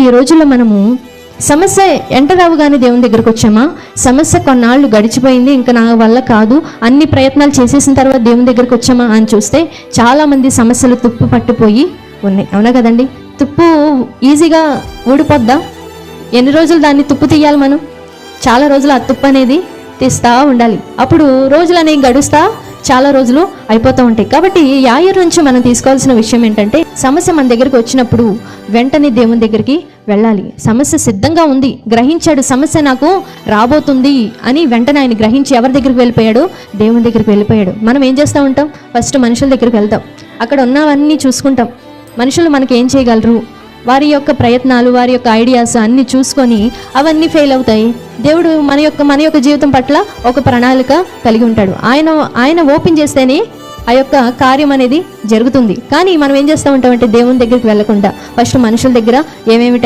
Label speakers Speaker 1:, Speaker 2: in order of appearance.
Speaker 1: ఈ రోజుల్లో మనము సమస్య ఎంటర్ అవ్వగానే దేవుని దగ్గరకు వచ్చామా, సమస్య కొన్నాళ్ళు గడిచిపోయింది ఇంకా నా వల్ల కాదు అన్ని ప్రయత్నాలు చేసేసిన తర్వాత దేవుని దగ్గరకు వచ్చామా అని చూస్తే చాలామంది సమస్యలు తుప్పు పట్టిపోయి ఉన్నాయి. అవునా కదండి? తుప్పు ఈజీగా ఊడిపోద్దా? ఎన్ని రోజులు దాన్ని తుప్పు తీయాలి మనం? చాలా రోజులు ఆ తుప్పు అనేది తీస్తూ ఉండాలి. అప్పుడు రోజులు అనేవి గడుస్తా చాలా రోజులు అయిపోతూ ఉంటాయి. కాబట్టి యాయిరు నుంచి మనం తీసుకోవాల్సిన విషయం ఏంటంటే, సమస్య మన దగ్గరికి వచ్చినప్పుడు వెంటనే దేవుని దగ్గరికి వెళ్ళాలి. సమస్య సిద్ధంగా ఉంది, గ్రహించాడు సమస్య నాకు రాబోతుంది అని. వెంటనే ఆయన గ్రహించి ఎవరి దగ్గరికి వెళ్ళిపోయాడు? దేవుని దగ్గరికి వెళ్ళిపోయాడు. మనం ఏం చేస్తూ ఉంటాం? ఫస్ట్ మనుషుల దగ్గరికి వెళ్తాం, అక్కడ ఉన్నవన్నీ చూసుకుంటాం. మనుషులు మనకి ఏం చేయగలరు, వారి యొక్క ప్రయత్నాలు, వారి యొక్క ఐడియాస్ అన్నీ చూసుకొని అవన్నీ ఫెయిల్ అవుతాయి. దేవుడు మన యొక్క జీవితం పట్ల ఒక ప్రణాళిక కలిగి ఉంటాడు. ఆయన ఓపెన్ చేస్తేనే ఆ యొక్క కార్యం అనేది జరుగుతుంది. కానీ మనం ఏం చేస్తూ ఉంటామంటే దేవుని దగ్గరికి వెళ్ళకుండా ఫస్ట్ మనుషుల దగ్గర ఏమేమి